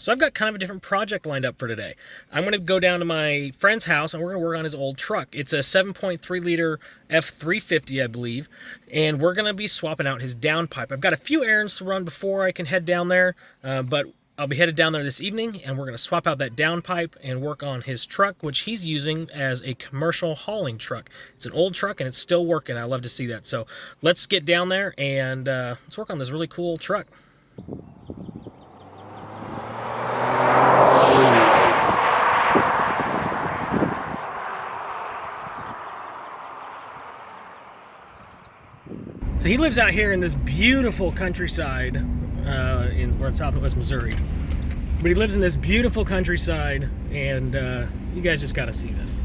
So I've got kind of a different project lined up for today. I'm going to go down to my friend's house and we're going to work on his old truck. It's a 7.3 liter F350, I believe, and we're going to be swapping out his downpipe. I've got a few errands to run before I can head down there, but I'll be headed down there this evening, and we're going to swap out that downpipe and work on his truck, which he's using as a commercial hauling truck. It's an old truck, and it's still working. I love to see that. So let's get down there, and let's work on this really cool truck. So he lives out here in this beautiful countryside. We're in southwest Missouri. But he lives in this beautiful countryside, and you guys just got to see this.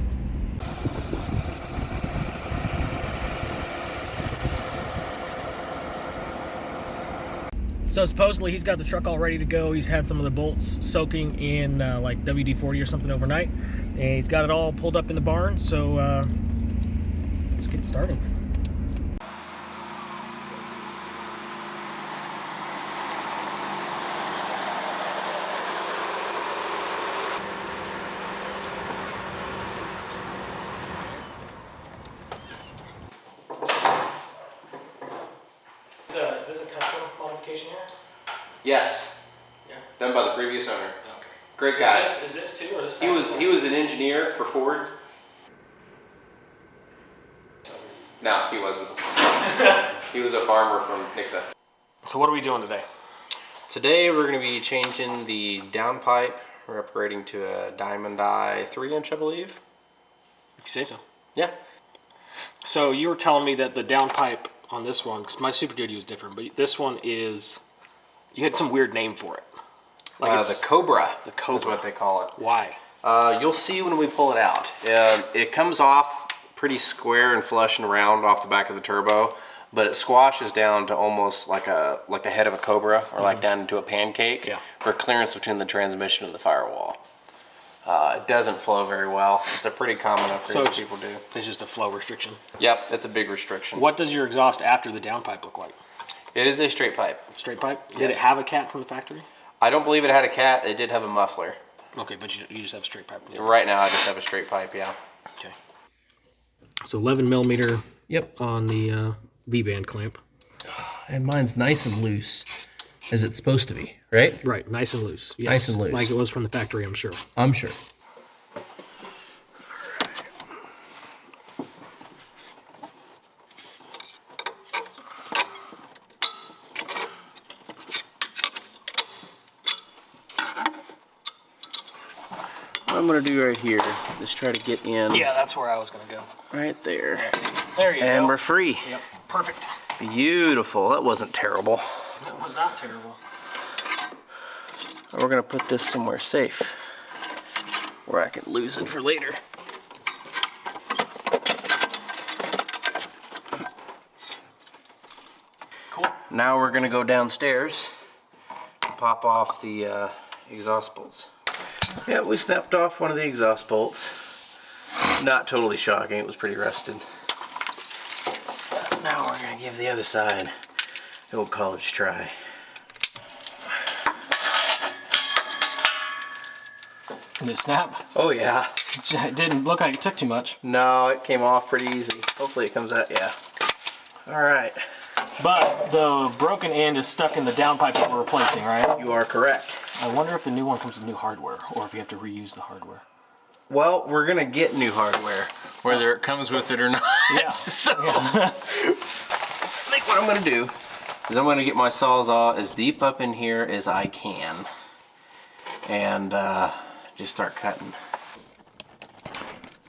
So supposedly he's got the truck all ready to go. He's had some of the bolts soaking in like WD-40 or something overnight, and he's got it all pulled up in the barn. So let's get started. Is this a custom modification here? Yes. Yeah. Done by the previous owner. Okay. Great guy. Is this too, or is this? He was an engineer for Ford. No, he wasn't. He was a farmer from Nixa. So what are we doing today? Today we're going to be changing the downpipe. We're upgrading to a diamond eye 3-inch, I believe. If you say so. Yeah. So you were telling me that the downpipe on this one, because my Super Duty was different, but this one is, you had some weird name for it. Like the Cobra. The Cobra. Is what they call it. Why? You'll see when we pull it out. It comes off pretty square and flush and round off the back of the turbo, but it squashes down to almost like a head of a Cobra, or like down into a pancake, for clearance between the transmission and the firewall. It doesn't flow very well. It's a pretty common upgrade that people do. It's just a flow restriction. Yep, it's a big restriction. What does your exhaust after the downpipe look like? It is a straight pipe. Straight pipe? Yes. Did it have a cat from the factory? I don't believe it had a cat. It did have a muffler. Okay, but you just have a straight pipe. Yeah. Right now I just have a straight pipe, yeah. Okay. So 11 millimeter. Yep. On the V-band clamp. And mine's nice and loose, as it's supposed to be, right? Right, nice and loose. Yes. Nice and loose. Like it was from the factory, I'm sure. I'm sure. What I'm going to do right here is try to get in. Yeah, that's where I was going to go. Right there. There you go. And we're free. Yep, perfect. Beautiful. That wasn't terrible. That was not terrible. We're going to put this somewhere safe where I can lose it for later. Cool. Now we're going to go downstairs and pop off the exhaust bolts. Yeah, we snapped off one of the exhaust bolts. Not totally shocking, it was pretty rusted. Now we're going to give the other side an old college try. Did it snap? Oh yeah. It didn't look like it took too much. No, it came off pretty easy. Hopefully it comes out, yeah. Alright. But the broken end is stuck in the downpipe that we're replacing, right? You are correct. I wonder if the new one comes with new hardware, or if you have to reuse the hardware. Well, we're going to get new hardware, whether it comes with it or not. Yeah. So, I think what I'm going to do is I'm going to get my Sawzall as deep up in here as I can. And just start cutting.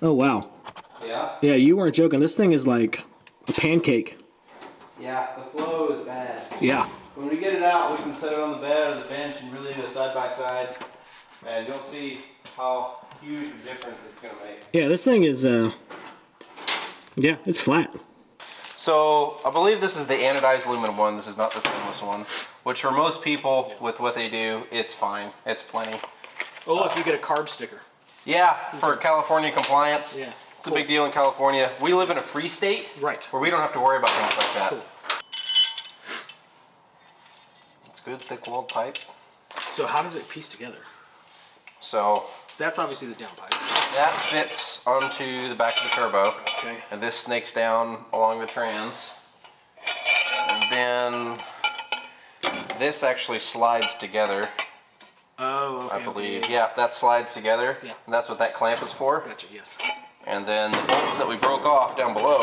Oh, wow. Yeah? Yeah, you weren't joking. This thing is like a pancake. Yeah, the flow is bad. Yeah. When we get it out, we can set it on the bed or the bench and really do a side by side. And you'll see how huge a difference it's going to make. Yeah, this thing is, yeah, it's flat. So, I believe this is the anodized aluminum one. This is not the stainless one. Which for most people, with what they do, it's fine. It's plenty. Oh, look, you get a carb sticker. Yeah, for California compliance. Yeah. It's a big deal in California. We live in a free state. Right. Where we don't have to worry about things like that. Cool. It's good, thick walled pipe. So how does it piece together? So that's obviously the downpipe. That fits onto the back of the turbo. Okay. And this snakes down along the trans. And then this actually slides together. Oh, okay. I believe. Okay. Yeah, that slides together. Yeah. And that's what that clamp is for. Gotcha, yes. And then the bolts that we broke off down below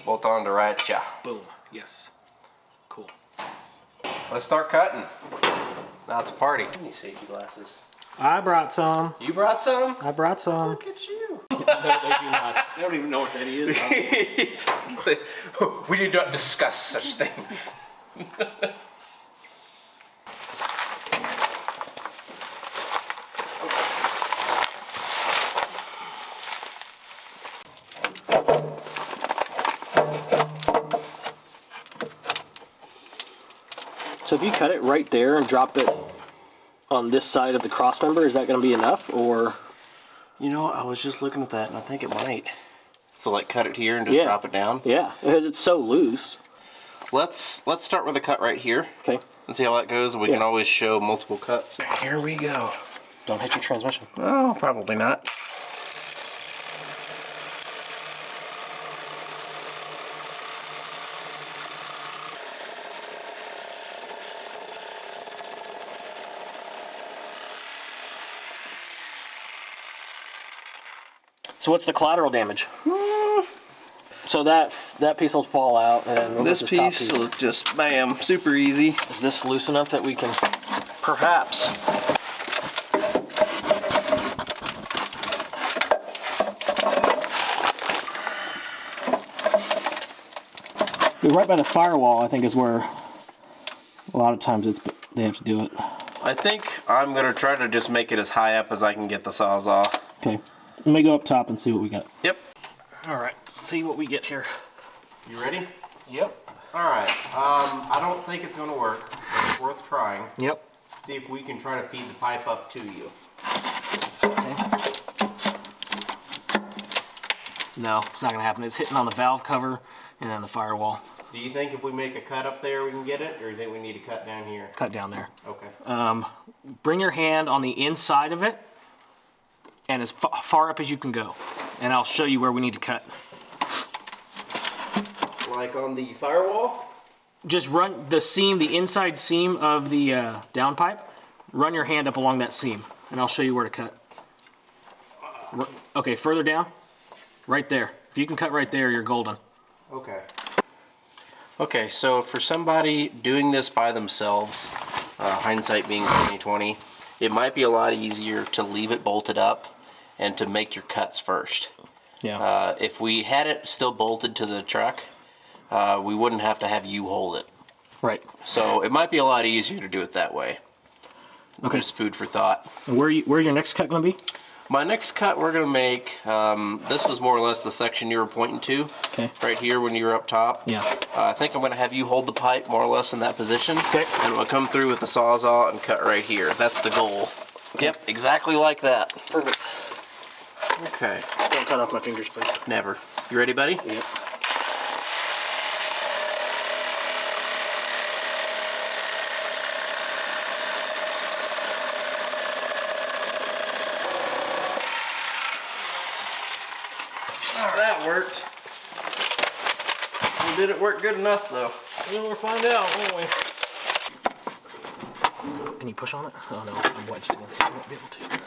bolt onto right ya. Boom. Yes. Cool. Let's start cutting. Now it's a party. These safety glasses. I brought some. You brought some? I brought some. Look at you. No, they do not. They don't even know what that is. We did not discuss such things. So if you cut it right there and drop it on this side of the cross member, is that going to be enough, or? You know, I was just looking at that, and I think it might. So, like, cut it here and just drop it down. Yeah, because it's so loose. Let's start with a cut right here. Okay. And see how that goes. We can always show multiple cuts. Here we go. Don't hit your transmission. Oh, probably not. So what's the collateral damage? So that piece will fall out, and then This piece will just, bam, super easy. Is this loose enough that we can? Perhaps. Right by the firewall, I think, is where a lot of times they have to do it. I think I'm gonna try to just make it as high up as I can get the Sawzall. Okay. Let me go up top and see what we got. Yep. All right, see what we get here. You ready? Yep. All right. I don't think it's gonna work, but it's worth trying. Yep. See if we can try to feed the pipe up to you. Okay. No, it's not gonna happen. It's hitting on the valve cover and then the firewall. Do you think if we make a cut up there we can get it, or do you think we need to cut down here? Cut down there. Okay. Bring your hand on the inside of it and as far up as you can go. And I'll show you where we need to cut. Like on the firewall? Just run the seam, the inside seam of the downpipe. Run your hand up along that seam, and I'll show you where to cut. Okay, further down. Right there. If you can cut right there, you're golden. Okay. Okay, so for somebody doing this by themselves, hindsight being 20/20, it might be a lot easier to leave it bolted up and to make your cuts first. Yeah. If we had it still bolted to the truck, we wouldn't have to have you hold it. Right. So it might be a lot easier to do it that way. Okay. Just food for thought. And where's your next cut going to be? My next cut we're going to make, this was more or less the section you were pointing to. Okay. Right here when you were up top. Yeah. I think I'm going to have you hold the pipe more or less in that position. Okay. And we'll come through with the Sawzall and cut right here. That's the goal. Okay. Yep, exactly like that. Perfect. Okay. Don't cut off my fingers, please. Never. You ready, buddy? Yep. That worked. Well, did it work good enough, though? Well, we'll find out, won't we? Can you push on it? Oh no, I'm wedged against it. I won't be able to.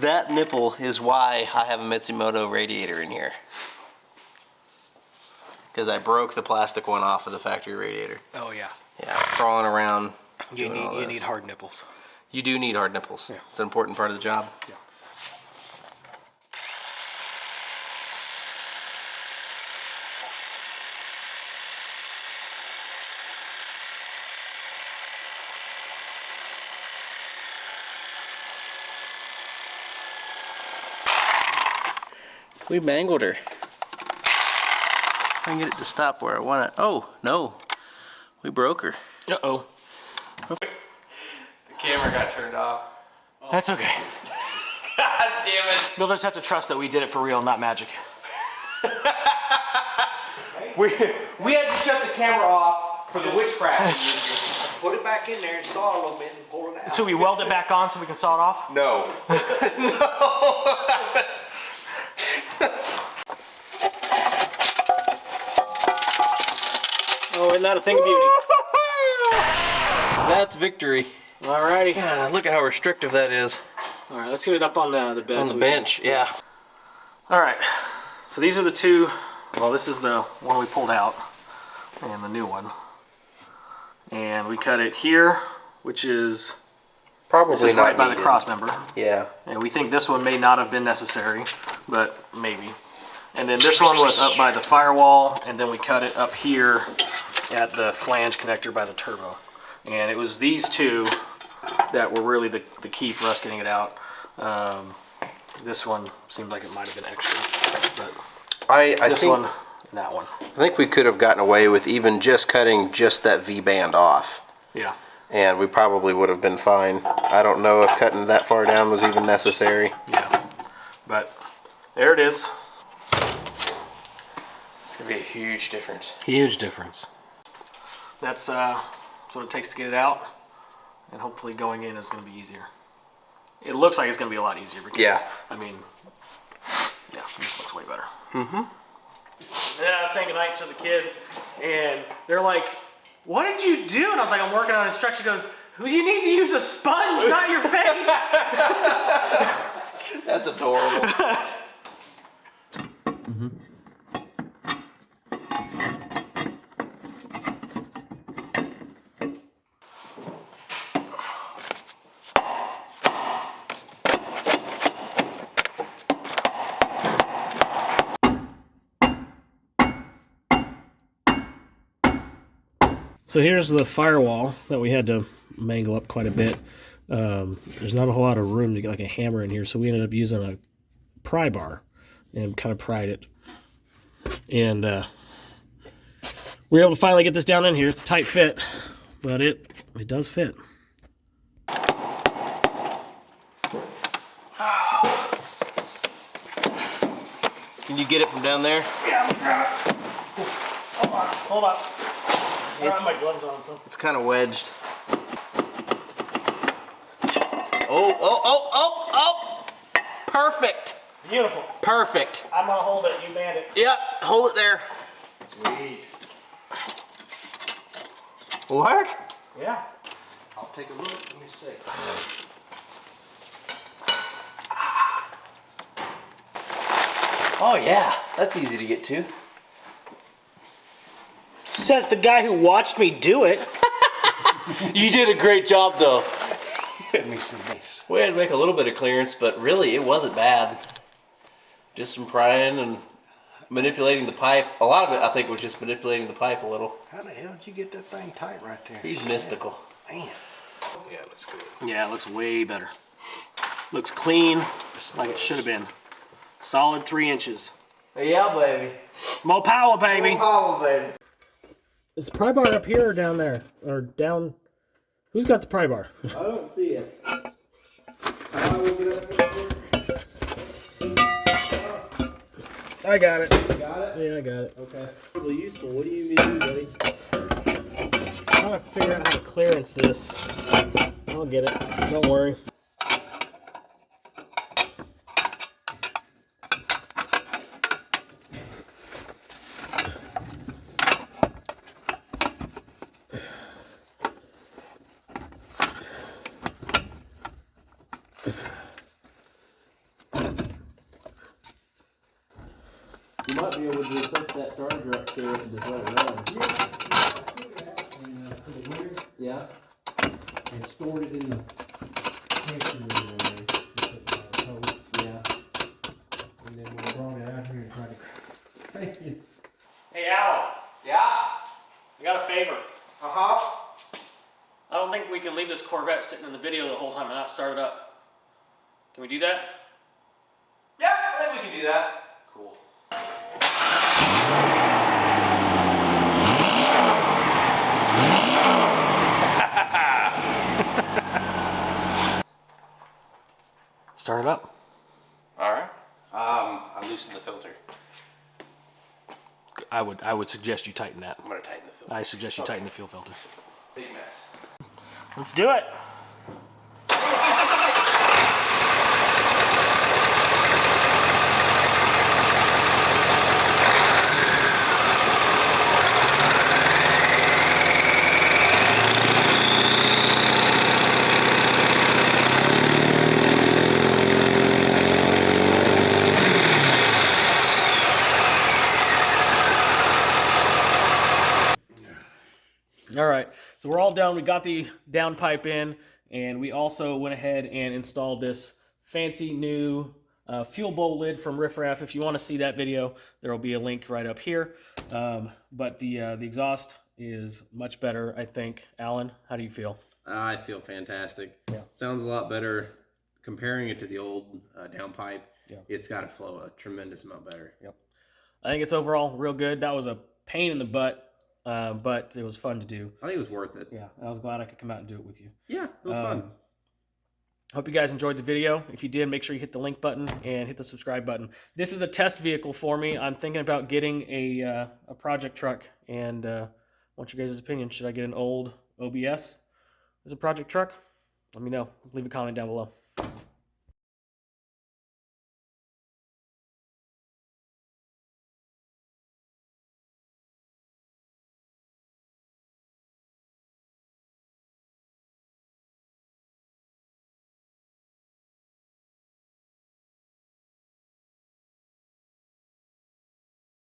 That nipple is why I have a Mitsumoto radiator in here. Because I broke the plastic one off of the factory radiator. Oh yeah. Yeah, crawling around. You need hard nipples. You do need hard nipples. Yeah. It's an important part of the job. Yeah. We mangled her. I can get it to stop where I want it. Oh, no. We broke her. Uh-oh. The camera got turned off. That's okay. God damn it. You'll just have to trust that we did it for real, not magic. We had to shut the camera off for the witchcraft. Put it back in there and saw a little bit and pull it out. So we weld it back on so we can saw it off? No. Oh, isn't that a thing of beauty? That's victory. Alrighty. Yeah, look at how restrictive that is. Alright, let's get it up on the bed. On the bench, yeah. Alright, so these are the two. Well, this is the one we pulled out and the new one. And we cut it here, which is Probably not right by the needed. cross member. Yeah. And we think this one may not have been necessary, but maybe. And then this one was up by the firewall, and then we cut it up here at the flange connector by the turbo. And it was these two that were really the key for us getting it out. This one seemed like it might have been extra, but I this think, one and that one. I think we could have gotten away with even just cutting just that V-band off. Yeah. And we probably would have been fine. I don't know if cutting that far down was even necessary. Yeah. But there it is. It's going to be a huge difference. Huge difference. That's what it takes to get it out. And hopefully going in is going to be easier. It looks like it's going to be a lot easier because, Yeah. I mean, yeah, this looks way better. Mm-hmm. And then I was saying goodnight to the kids, and they're like, "What did you do?" And I was like, "I'm working on instruction." She goes, "You need to use a sponge, not your face." That's adorable. So here's the firewall that we had to mangle up quite a bit. There's not a whole lot of room to get like a hammer in here, so we ended up using a pry bar and kind of pried it. And we were able to finally get this down in here. It's a tight fit, but it does fit. Can you get it from down there? Yeah, I'm gonna grab it. Hold on. I don't have my gloves on, so. It's kind of wedged. Oh. Perfect. Beautiful. Perfect. I'm gonna hold it. You man it. Yep, hold it there. Sweet. What? Yeah. I'll take a look. Let me see. Oh yeah, that's easy to get to. Says the guy who watched me do it. You did a great job though. Let me see this. We had to make a little bit of clearance, but really it wasn't bad. Just some prying and manipulating the pipe. A lot of it, I think, was just manipulating the pipe a little. How the hell did you get that thing tight right there? He's mystical. Man. Yeah, it looks good. Yeah, it looks way better. Looks clean, like it should have been. Solid 3 inches. Yeah, baby. More power, baby. Oh, baby. Is the pry bar up here or down there? Or down? Who's got the pry bar? I don't see it. I got it. Got it? Yeah, I got it. Okay. Probably useful. What do you mean, buddy? I'm trying to figure out how to clearance this. I'll get it. Don't worry. You might be able to just put that charger up there and just let it run. Yeah. And stored it in the hamster room over there. Yeah. And then we brought it out here and tried to crank it. Hey, Alan. Yeah? I got a favor. Uh-huh. I don't think we can leave this Corvette sitting in the video the whole time and not start it up. Can we do that? Yeah, I think we can do that. Cool. Start it up. All right. I loosened the filter. Good. I would suggest you tighten that. I'm gonna tighten the filter. I suggest you tighten the fuel filter. Big mess. Let's do it. All right, so we're all done. We got the downpipe in, and we also went ahead and installed this fancy new fuel bowl lid from Riff Raff. If you want to see that video, there will be a link right up here. But the exhaust is much better, I think. Alan, how do you feel? I feel fantastic. Yeah. Sounds a lot better. Comparing it to the old downpipe, Yeah. it's got to flow a tremendous amount better. Yep. I think it's overall real good. That was a pain in the butt, but it was fun to do. I think it was worth it. Yeah, I was glad I could come out and do it with you. Yeah, it was fun. Hope you guys enjoyed the video. If you did, make sure you hit the like button and hit the subscribe button. This is a test vehicle for me. I'm thinking about getting a project truck, and want your guys' opinion. Should I get an old OBS as a project truck? Let me know. Leave a comment down below.